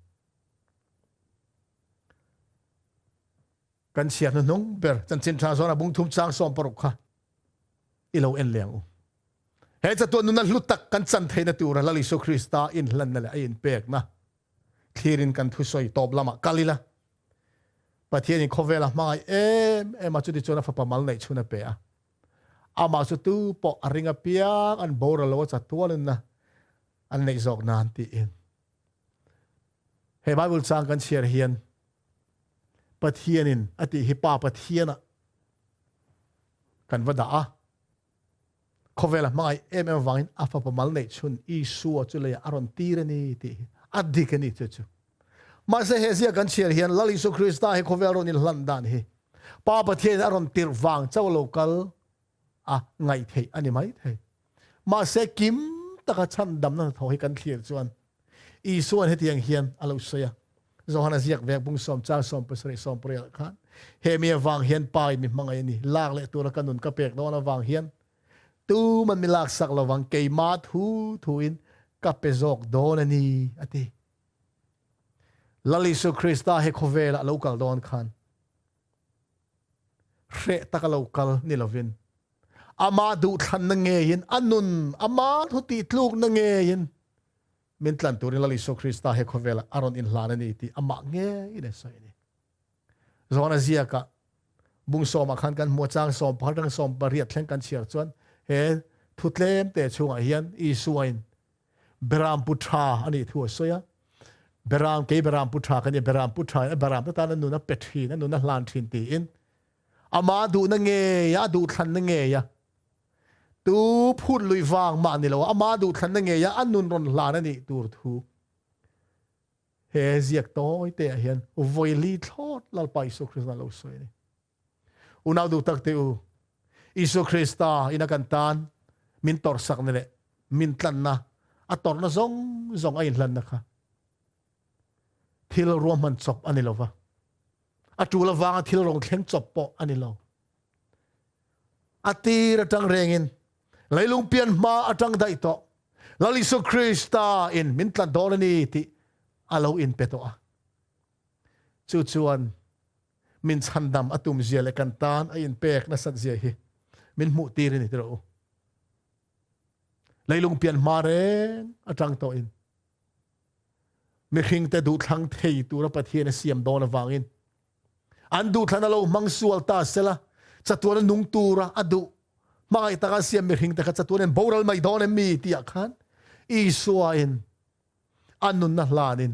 A: kan sian no nong ber chan chin tha zona bung thum chang som paruk kha ilo en leng u he chatuan nun na lu tak kan chan theina tur lali so krista in hlan na le in pek na thirin kan thu soi top lama kalila pathianin khovela mai em chu ti chona fa pamal nei chuna pe ama su tu po aringa piang an bora lo chatuan na an nei zok nan ti in he bible chang kan share hian pathianin ati hi pa pathiana kan wada khovela mai em wangin afa pamal nei chun i suwa chu le aron tirani ti adikani chu ma se he sia kan share hian lali so krista he khovela ron in landan hi pa pathian aron tir wang chaw local ngai thei ani mai thei ma se kim taka chan dam na tho hi kan thlir chuan i suan he tiang hian alo soya Zohana ziak vek bung som chang som pasri som prial khan he mi wang hian pai mi mangai ni lak le tu ra kanun ka pek no na wang hian tu man mi lak sak lo wang ke ma thu in ka pe zok don ani ati lali su krista he khovela local don khan re takalocal ni lovin ama du than na nge yin anun ama thu ti tluk na nge yin min tlan turin lali su krista he khovela aron in hlana ni ti ama nge ine sai ni zona zia ka bung som khan kan mo chang som parang som pariat thleng kan chiar chuan he thutlem te chunga hian I suain beram putra ani thu soya beram ke beram putra kan ye beram putra beram ta na nu na petri na nu na hlan thin ti in ama du na nge ya du than na nge ya tu phut lui wang ma ni lo ama du than na nge ya anun ron hlan ani tur thu he ziak toy te hian voili thot lal pai so krista lo soi ni unaw du tak te u isu krista ina kan tan min tor sak ne le min tlan na a tor na zong a in hlan na kha thil rom man chop ani lo wa a tu la wang thil rong thleng chop po ani lo ati ra tang rengin leilung pian ma atang dai to lali isu krista in min tlan dor ni ti alo in peto a chu chuan min chandam atum zia le kan tan a in pek na sat zia hi min mu ti ri ni tro leilung pian maren atang to in mi khing te du thang thei tu ra pathian a siam don awangin an du thana lo mangsual ta sela chatuan nung tu ra adu mai ta ka siam mi khing te ka chatuan boral mai don mi ti akhan I suain anun na hlanin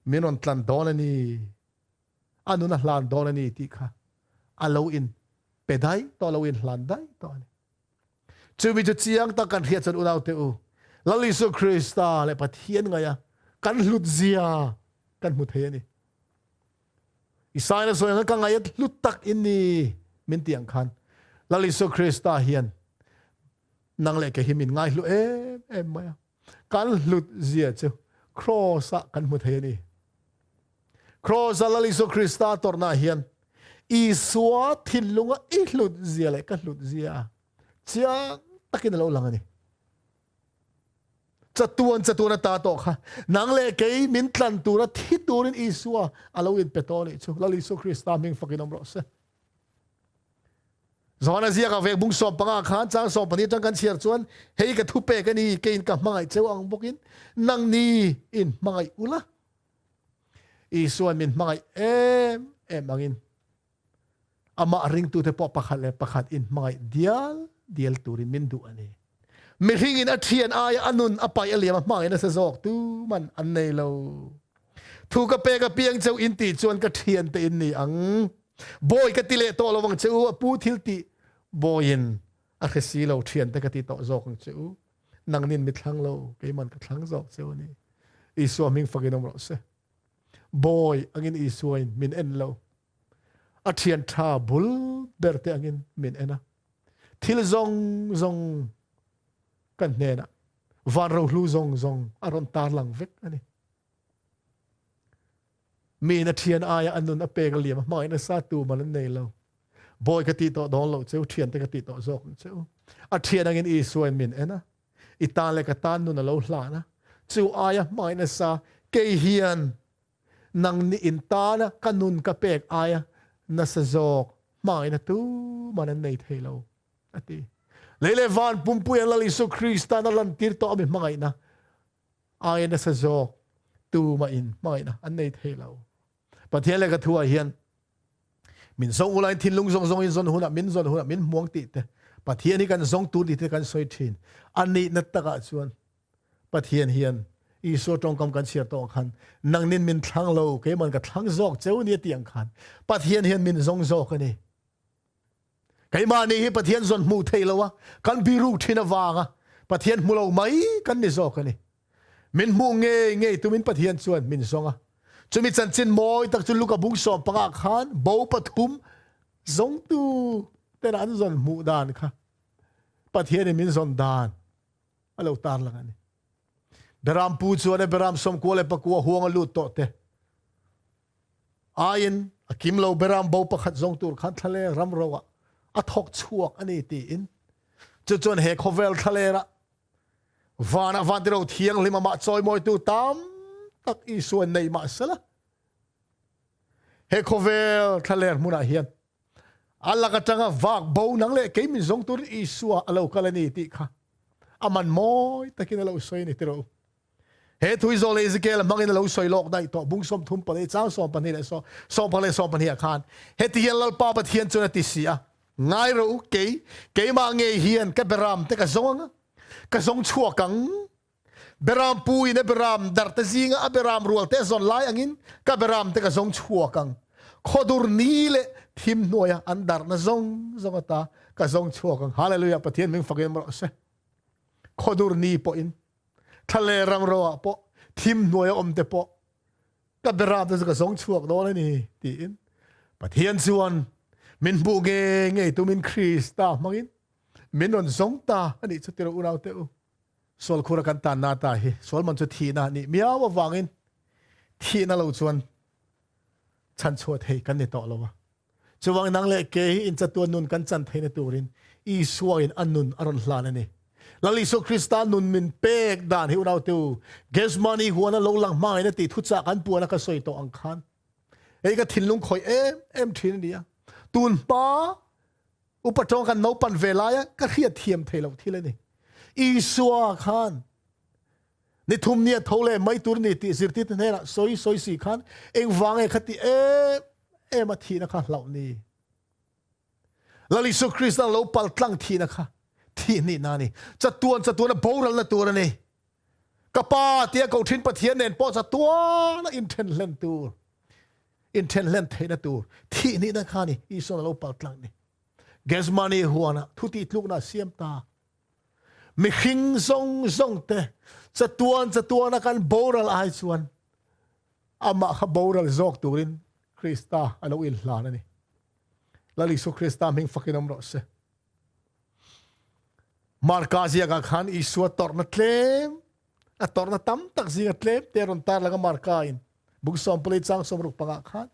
A: minon tlan don ani anun na hlan don ani ti kha alo in pedai to lo in hlan dai to ni chu mi chu chiang ta kan hria chan unaw te u lali su krista le pathian nga ya kan hlut zia kan mu the ni isaina so nga ka nga ya hlut tak in ni min tiang khan lali su krista hian nang le ke himin ngai hlu em ma kan hlut zia chu cross kan mu the ni cross lali su krista torna hian I suwa thilunga I hlut zia le ka hlut zia chiang takin lo lang ani chatuan ta to kha nang le ke min tlan tura thi turin I suwa alo in petoni chu lali su krista ming fakin omro se zona zia ka vek bung som panga khan chang som pani chang kan chiar chuan hei ka thu pe ka ni ke in ka mangai cheu ang bokin nang ni in mangai ula I suan min mangai em angin ama ring tu te po pakhat in mangai dial turin min du ani mi ring in athian aya anun apai aliam mangai na sa zok tu man an nei lo thu ka pe ka piang cheu in ti chuan ka thian te in ni ang boy ka tile to lo wang cheu pu thil ti boyin a khesi lo thian te ka ti to zok ang cheu nang nin mi thlang lo ke man ka thlang zok cheu ni I so ming faginom ro se boy angin I suain min en lo athian tha bul berte angin min ena thil zong kan nena van ro hlu zong aron tar lang vek ani min athian aya anun a pek liam mai na sa tu man nei lo boy ka ti to don lo cheu thian te ka ti to zok cheu athian angin I suain min ena itan le ka tan nu na lo hla na chu aya mai na sa ke hian nang ni in ta na kanun ka pek aya na sa zok mai na tu man nei thelo ati lele van pumpuy ang lali su krista na lantir to ami mangai na aya na sa zok tu main mangai na an nei thelo pathian le ka thua hian min zong ulai thin lung zong in zon huna min muang ti te pathian hi kan zong tu ti te kan soi thin ani na taka chuan pathian hian I so trong kam kan chiar to khan nang nin min thlang lo ke man ka thlang zok cheu ni tiang khan pathian hian min zong zok ani kai ma ni hi pathian zon mu theilo wa kan biru thina wanga pathian mulo mai kan ni zok ani min mu nge tu min pathian chuan min zonga chumi chan chin moi tak chu luka bung som panga khan bo pathum zong tu te ran zon mu dan kha pathian ni min zon dan alo tar lang ani beram pu chuan beram som ko le pakua huang lu to te ayin akim lo beram bo pakhat zong tur khan thale ram rowa athok chuak ani ti in chuan he khovel thalera vana vandiro thiang lima ma choi moi tu tam tak i suan nei ma sala he khovel thaler muna hian alla ka tanga vak bo nang le ke min zong tur i suwa alo kalani ti kha aman moi takin alo soi ni tiro he thui zol Ezekiel mangin alo soi lok dai to bung som thum pale chang som pani le so pale so pani khan he ti lal pa ba thian chuna ti sia ngai ro ke ma nge hian ka beram te ka zonga ka zong chua kang beram pui ne beram dar ta zinga a beram rual te zon lai angin ka beram te ka zong chua kang khodur ni le thim noya andar na zong ata ka zong chua kang hallelujah pathian ming fagen mo se khodur ni po in thale ram ro po thim noya om te po ka beram te ka zong chuak do le ni ti in pathian chuan min bu nge tu min Krista mangin min on zong ta ani chutiro unaw te u sol khura kan ta na ta hi sol man chu thi na ni mia wa wangin thi na lo chuan chan chuat hei kan ni to lo wa chuwang nang le ke in CHATUAN nun kan chan theina turin i suain annun aron hlan ani lali so Krista nun min pek dan hi unaw tu gas money huana lo lang mai na ti thu cha kan puana ka soi to ang khan ei ka thinlung khoi em thin dia tun pa upatong kan no pan velaya ka khia thiam thelo thile ni isua khan ni thum nia thole mai tur ni ti zirti te na soi si khan eng wange khati e ma thi na kha lau ni lali so Krista lo pal tlang thi na kha thi ni na ni CHATUAN boral na tur ni kapa tia ko thin pathian nen po CHATUAN inten len tur inten len theina tur thi ni na kha ni iso lo pal tlang ni gas money huana thuti tluk na siam ta mi khing zong te CHATUAN akan boral ai chuan ama kha boral zok turin Krista alo il hlan ani lali so Krista ming fakinom ro se markazia ka khan isua torna tlem a torna tam tak zinga tlem teron tar laga markain bug som pole chang som ruk panga khan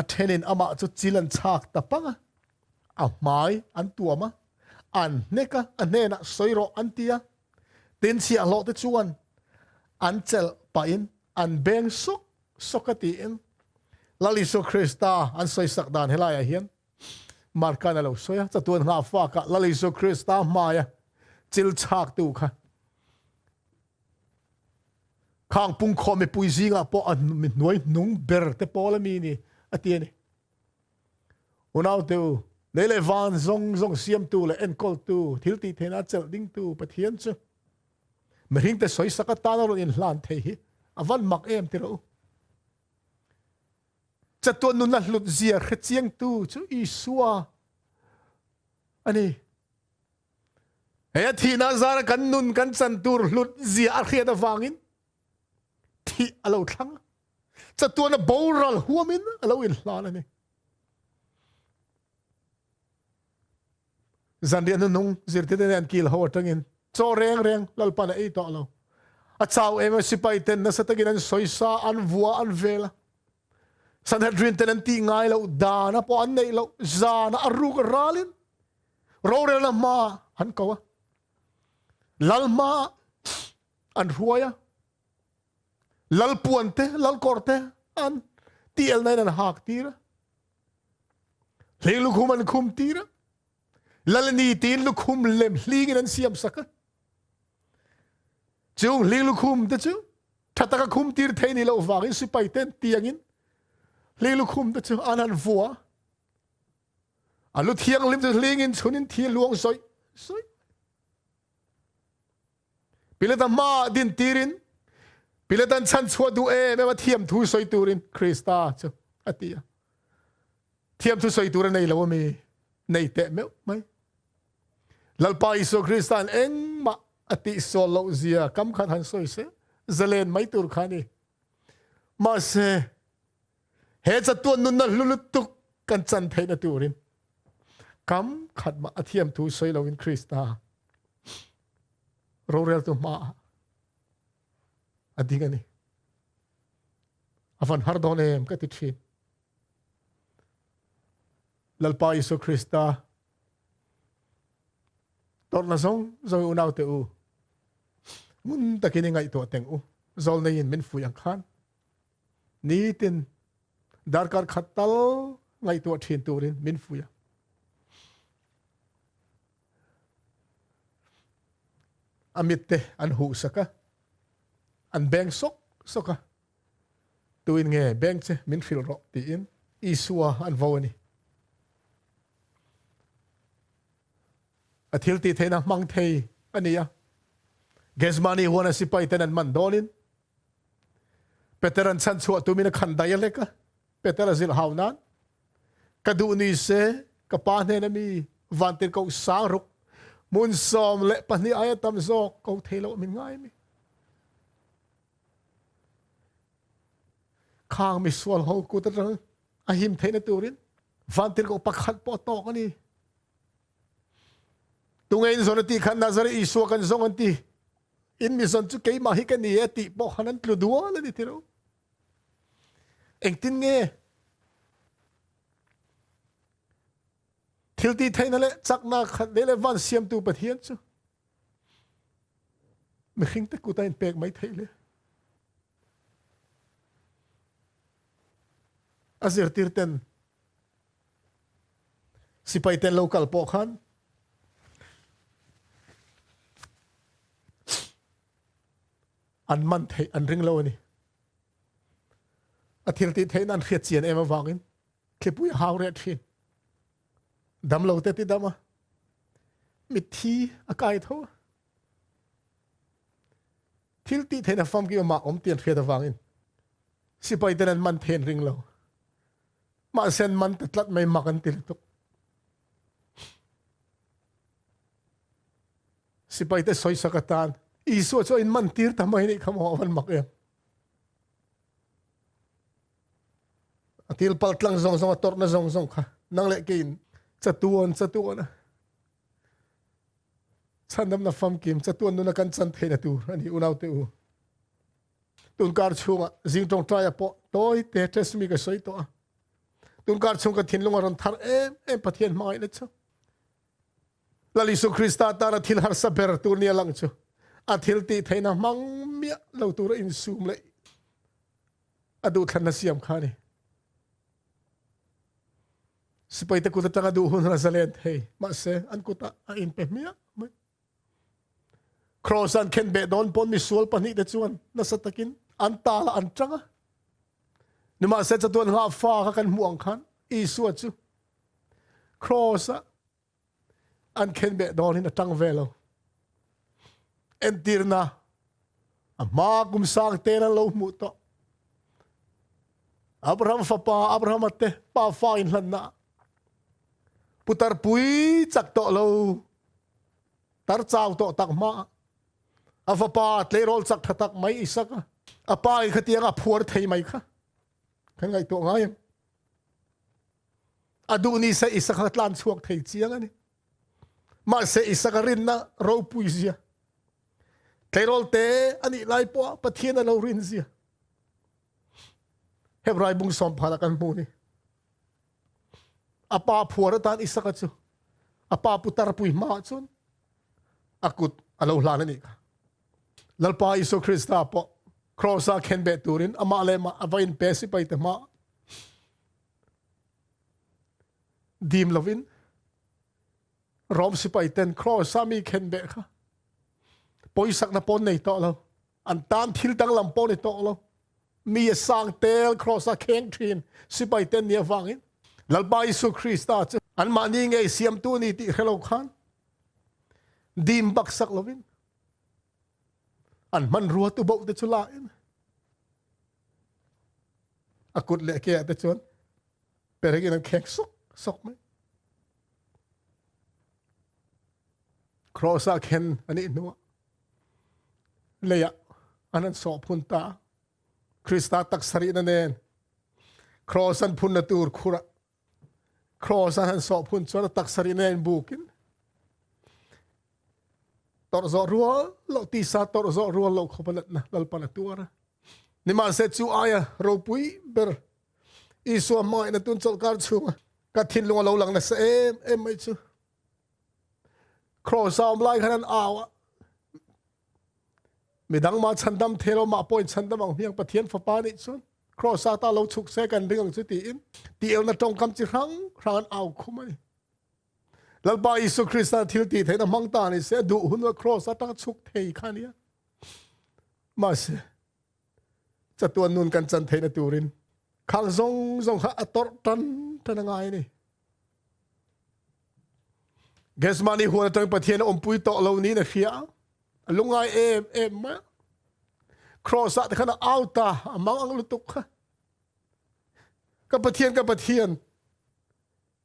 A: a thenin ama chu chilan chak ta panga a mai an tuama an neka anena soiro antia tin sia lo te chuan an chel pa in an beng sokati in lali so Krista an soi sak dan helaya hian marka na lo soya CHATUAN nga fa ka lali so Krista maya chil chak tu kha khang pung kho me pui zinga po an mi noi nung ber te pola mi ni atiani unaw te lele van zong siam tu le en kol tu thil ti thena chel ding tu pathian chu mering te soi sakata na ro in hlan the hi avan mak em ti ro CHATUAN nunna hlut zia khachiang tu chu isua ani he thina zara kan nun kan chan tur hlut zia a khia da wangin thi alo thlang CHATUAN boral huamin alo in hlan ani zandian nung zirti den an kil ho tangin cho reng lalpan ei to lo a chau em sipai ten na satagin an soisa an vua an vela Sanhedrin ten an ti ngai lo dana po an nei lo zana aruk ralin rore la ma an kawa lalma an huaya lal puante lal korte an tiel nai an hak tira lelu kuman kum tira lalani tin lukum lem lingin an siam saka chung lilukum te chu thataka kum tir theini lo wangin sipai ten tiangin lilukum te chu anan vua alu thiang lim te lingin chunin thi luang soi pilata ma din tirin pilatan chan chua du me ma thiam thu soi turin Krista chu atia thiam thu soi turin nei lo mi nei te me mai lalpa iso Kristan eng ma ati solo zia kam khan han soi se zalen mai tur khani ma se he CHATUAN nunna lulutuk kan chan theina turin kam khat ma athiam thu soi lo in Krista rorel tu ma adingani afan har don em ka ti thin lalpa Isu Krista tor na zong zoi unaw te u mun takini ngai to teng u zol nei in min fu yang khan ni tin darkar khatal ngai to thin turin min fu ya amit te an hu saka an beng sok soka tuin nge beng che min fil ro ti in isua an vawani athil ti theina mang thei ania gesmani wana sipai tenan man donin peteran san chua tumina khan dialeka petera zil haunan kadu ni se kapa ne na mi vantir ko saruk mun som le pani ayatam zo ko thelo min ngai mi khang mi swal ho ku ta ahim theina turin vantir ko pakhat po to kani tungay zon ti khan nazare isu kan zong anti in mi zon chu kei mahi kan ni ti po hanan tluduwa la ni tiro engtin nge thilti thaina le chakna khat le van siam tu pathian chu mi khing te kutain pek mai thaile azir tirten sipaiten local po khan an man thei an ring lo ni athil ti thein an khiat chian ema wangin khepui haw re thin dam lo te ti dama mithi akai tho thil ti thein a fam ki ma om tian khiat wangin sipai ten an man then ring lo ma sen man te tlat mai makan til tuk sipai te soi sakatan isu cho in man tir tamai ni khamo awan makem atil paltlang zong zong ator na zong zong kha nang le kin chatuan chandam na fam kim chatuan nu na kan chan theina tu ani unaw te u tun kar chunga jing tong trai po toy te test mi ka soi to tun kar chung ka thin lunga ron thar em pathian mai na chu lali su Krista tara thil har sa ber tur ni lang chu athil ti theina mang mia lo tur in sum le adu thlan na siam khani sipai te kuta tanga du hun razalen hey ma se an kuta a in pe mia cross an ken be don pon mi sul pani de chuan na satakin an tala an changa nima se chatuan ha fa ka kan muang khan isu chu cross an ken be don in a tang velo en tirna ama kum sang te na lo mu to Abraham fa pa Abraham te pa fa in lan na putar pui chak to lo tar chaw to tak ma afa pa tle rol chak thatak mai isak apa I khatianga phuar thei mai kha kan ngai to ngai adu ni se isak tlan chuak thei chiang ani ma se isak rin na ro pui zia Kairol te ani lai po pathian lo rin zia hebrai bung som phala kan mu ni apa phuara tan isaka chu apa putar pui ma chun akut alo hlan ni lalpa Isu Krista po crossa ken be turin ama le ma avain pesi pai te ma dim lovin rom si pai ten crossa mi ken be kha poisak na pon nei to lo an tan thil tang lam pon ni to lo mi sang tel crossa keng thin si pai ten nia wangin lalpa Isu Krista an ma ni nge siam tu ni ti hello khan dim bak sak lovin an man ruwa tu bok te chula in akut le ke te chon peregin an kek sok mai crossa ken ani no leya anan so punta Krista tak sari na nen crossan pun na tur khura crossan han so pun chona tak sari nen bukin tor zo ruwa lo ti sa tor zo ruwa lo khopalat na lalpa na tuara นี่มาเสร็จจูอายเราปุยเบอร์อีส่วนไม่นะตุนจดการชูกัดทิ้งลงเราหลังนะเอ็มไม่ชูครอสามไล่ขนาดอ้าวไม่ดังมาฉันดำเทเรามาปอยฉันดำบางเพียงประเทียนฟ้าปานี่ส่วนครอสาตาเราฉุกเสกันเรื่องสุดที่อินที่เอวนัดตรงคำจิรังครานเอาคุ้มนี่แล้วบาอิสุคริสต์ทิลตีเทนมังตานี่เสียดูหุ่นว่าครอสาตาฉุกเทยขานี้มาเสียจะตัวนุนกันจันเทนตูรินข้างทรงข้าอัตตันท่านไงนี่เกสมานี่หัวตั้งประเทศอมปุยโตเหล่านี้นะเฟียลุงไงเอ็มมะครอสัตขณะเอาตามังอังลุตุกค่ะกับประเทศ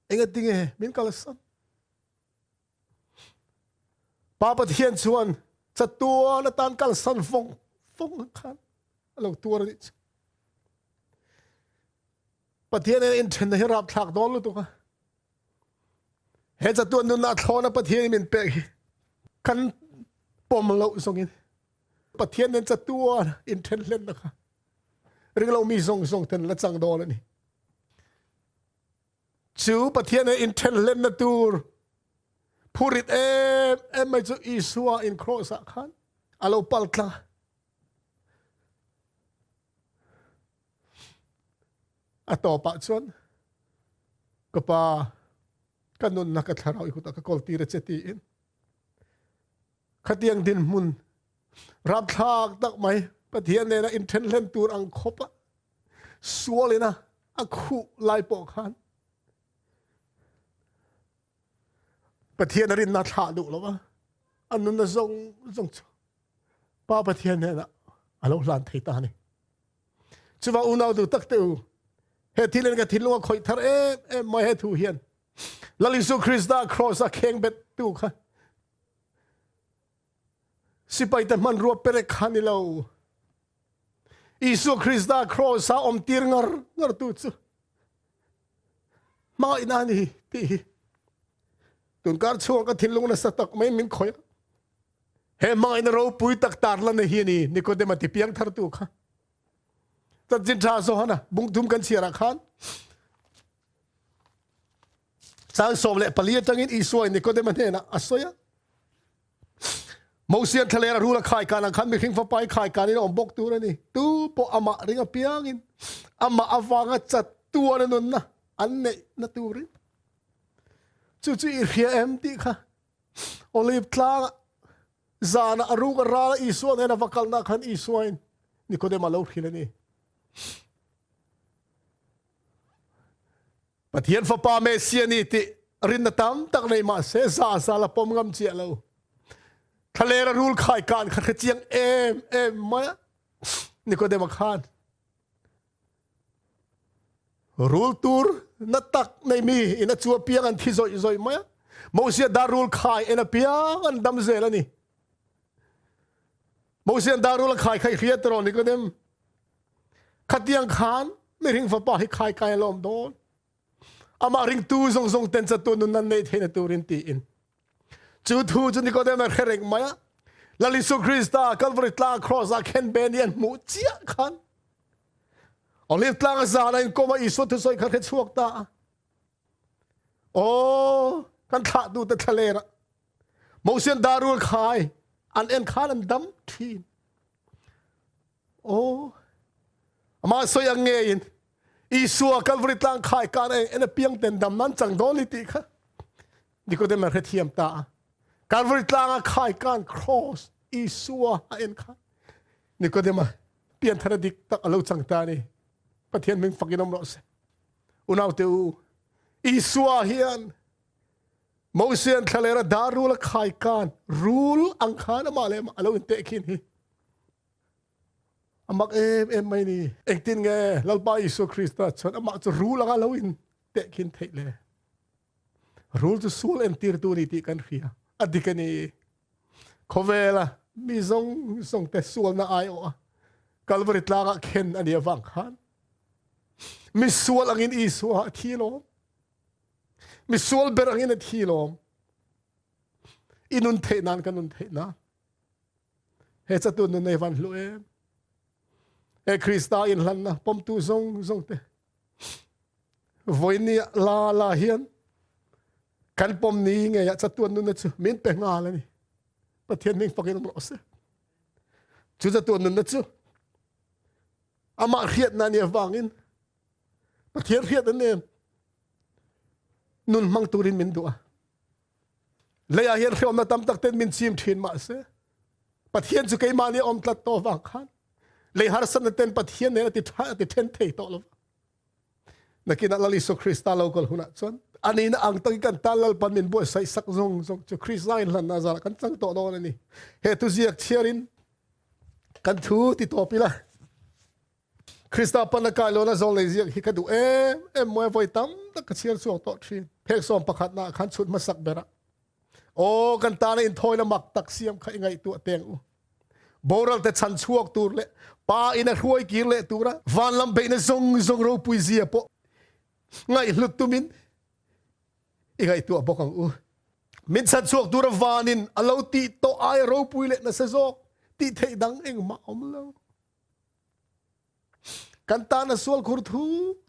A: เองติงมินกัลสันป้าประเทศชวนจะตัวละตานกัลสันฟงขันเราตัวนี้ประเทศนี้อินเทอร์เน็ตรับทักโดนลุตุกค่ะเห็นจะตัวนุนนัดเขานะประเทศนี้มันเปย์กันปมเราส่งอินประเทศนั้นจะตัวอินเทอร์เน็ตนะคะเรื่องเรามีส่งเทนและจังโดนนี่ชูประเทศนั้นอินเทอร์เน็ตนะตัวผู้ริดไม่จะอิสวาอินโครสักขันอาเราปัลตลาต่อปะชนก็ปากันนุนนักทาราวอีกุตะกอลตีเรเจตีอินขัดยังดินมุนรับทากตักไหมประเทศเนี่ยนะอินเทอร์เน็ตตัวอังคบอะสัวเลยนะอักขุลายปอกขันประเทศนั้นนัดหาดูแล้ววะอันนั้นนะส่งป้าประเทศเนี่ยนะอาเราหลานไทยตานี่ชื่อว่าอุณาดูตักเตอเฮที่เล่นกับที่ลุงคอยทาร์ไม่ให้ถูเฮียนลลิสุคริสต์ครอสเข่งเบ็ดตูค่ะสิไปแต่มันรัวเปรคานิเลาอิสุคริสต์ครอสอมตีร์งรตูซูมาอินานี่ที่ตุนการช่วงกับที่ลุงน่ะสตักไม่มินคอยเฮมาอินเราปุยตักตาร์ลันเฮียนี่ก็เดมาติเปียงทาร์ตูค่ะตัดจินทราโซฮานะบุ้งทุ่มกันเชียร์ขันสาวสมเละปลีจังอินอีสวยนี่ก็ได้มันเนี่ยนะอสวยมอเสียนทะเลรู้ละขายการขันมีขิงฟ้าไปขายการนี่เราบอกตัวนี่ตู้ปออามาริงเปียงอินอามาอวางจัดตัวนั่นนะอันนี้นัตัวริจู่ๆอีเรียตีค่ะโอลิฟทลางจานะรู้กันราอีสวยเนี่ยนะวักลนักขันอีสวยนี่ก็ได้มาเล่าทีละนี่ประเทศฟ้าป่าเมเซียนี่ติรินตามตักในมาเสซาลปมงำเจียเราทะเลระรูลขายการขัดเจียงมานี่ก็ได้มาขานรูลตูร์นัดตักในมีอินัดชัวเปียงอันที่ซอยมาโมเสียดารูลขายเอ็นเปียงอันดำเซลนี่โมเสียดารูลขายเขียตรอนี่ก็ได้ขัดเจียงขานไม่ถึงฟ้าป่าให้ขายการลมโดนอามาริงตูทรงเต็นจะตัวนุนนั่นในเทนตูรินตีอินจูทูจุนี่ก็ได้มาเขริงมาลลิสุคริสตาคัลวาริตลาครอสอาเคนเบเนียนมูเจียขันอลิฟตลางซาลาอินก็มาอิสุทุสอยขัดช่วงตาโอ้กันขาดูแต่ทะเลละโมเสียนดารุลขายอันเอ็นขานันดำทีนโอ้มาสอยอังเงินอีสัวกัลวริตลางขายการเอ็นเปียงเต็นดำนั้นจังโดนลิติค่ะนี่ก็ได้มาเทียมตากัลวริตลางขายการครอสอีสัวเอ็นค่ะนี่ก็ได้มาเปลี่ยนธนดิกตักอาลูจังตานี่ประเทศมึงฟังกินน้ำร้อนเสอุณาเตอูอีสัวเฮียนโมเสียนทะเลระดารูละขายการรูลอังคารมาเลยมาอาลูอินเตกินฮีอามักไม่นี่เอ็งตินไงลัลปาอิสุคริสต์ชนอามักจะรู้ละกันเราอินเตะกินเทเลยรู้จะสู้เอ็นตีร์ตัวนี้ตีกันเรียอดีกันนี่เขาเวล่ะมีส่งแต่สู้น่าอายอ่ะกัลวริตลากเข็นอันนี้ฟังขันมีสู้อังอินอีสัวทีลมมีสู้เบรังอินทีลมอินุนเทนันกันนุนเทนะเฮจัตุนในวันลุเ he Krista in lan na pom tu zong te voi ni la hian kan pom ni nge ya chatuan nun na chu min pe nga la ni pathian ning pakin ro se chu chatuan nun na chu ama riat na ni wangin pathian riat ne nun mang turin min dua leya hian khom na tam tak ten min chim thin ma se pathian chu kai ma ni om tlat to wang khan le har san ten pathian ne ti tha ti then thei to lo nakina lali so Krista local huna chon ani na ang tang kan talal pan min bo sai sak zong chu Krista in lan na za kan chang to do ni he tu ziak chiarin kan thu ti to pila Krista pan na ka lo na zong le ziak hi ka du em mo voi tam ta ka chiar chuang to thin phek som pakhat na khan chut ma sak bera o kan ta na in thoi la mak tak siam khai ngai tu teng u boral te chan chuak tur le pa in a ruai kir le tura van lam be na zong ro pui zia po ngai lut tu min igai tu bokang u min chan chuak tur vanin alo ti to ai ro pui le na se zok ti thei dang eng ma om lo kan ta na sual khur thu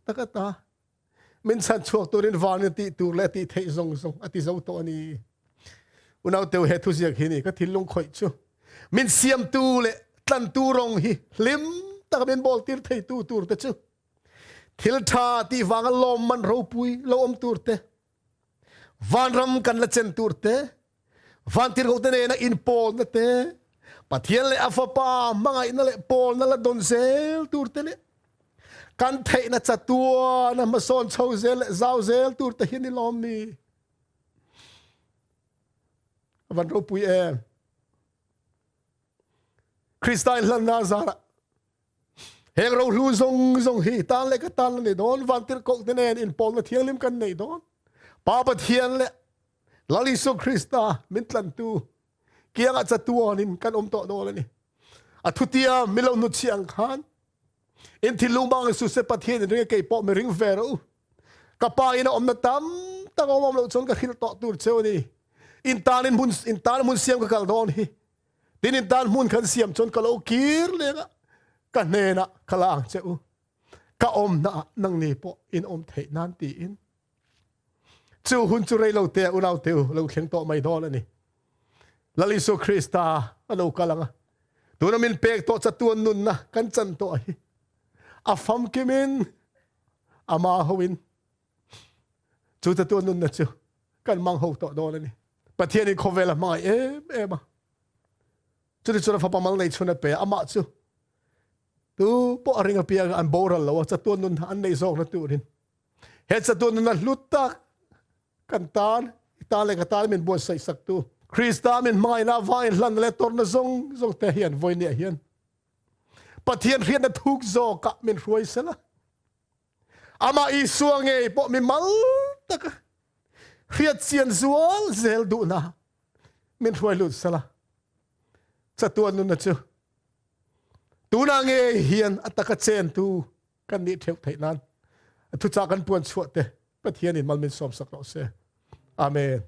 A: takata min chan chuak turin vanin ti tur le ti thei zong ati zo to ni unaw teu he thu ziak hi ni ka thil lung khoi chu min siam tu le tlan tu rong hi lim tak ben bol tir thei tu tur te chu thil tha ti wang lom man ro pui lo om tur te van ram kan la chen tur te van tir go te na in pol na te pathian le afa pa mangai na le pol na la don zel tur te le kan thei na chatua na ma son chho zel zau zel tur te hi ni lom ni van ro pui Krista in lan na zara heng ro lu zong hi tan le ka tan le don van tir ko te nen in pol na thiang lim kan nei don pa pathian le lali so Krista min tlan tu kiang a chatuan in kan om to do le ni a thutia milo nu chiang khan in thilung bang su se pathian ring ke po me ring vero ka pa ina om na tam ta om lo chon ka khil to tur cheu ni in tan mun siam ka kal don hi tin in tan mun khan siam chon ka lo kir le ka ne na kalang cheu ka om na nang ni po in om thei nan ti in chu hun chu rei lo te unaw te lo thleng to mai don ani lali so Krista alo kalanga tuna min pek to chatuan nun na kan chan to hi a fam kimin ama hoin chu chatuan nun na chu kan mang ho to don ani pathian in khovela mai em chu chu fa pamal nei chuna pe ama chu tu po ringa pia an boral lo chatuan nun an nei zok na turin he chatuan nun na lutta kan tan itale ka tal min bo sai sak tu Krista min mai na vai lan le tor na zong te hian voi ne hian pathian rian na thuk zo ka min ruai sela ama i suange po mi mal tak riat sian zual zel du na min ruai lut sela chatuan nun na chu tu na nge hian ataka chen tu kan ni theu thei nan thu cha kan puan chuat te pathian in mal min som sak lo se amen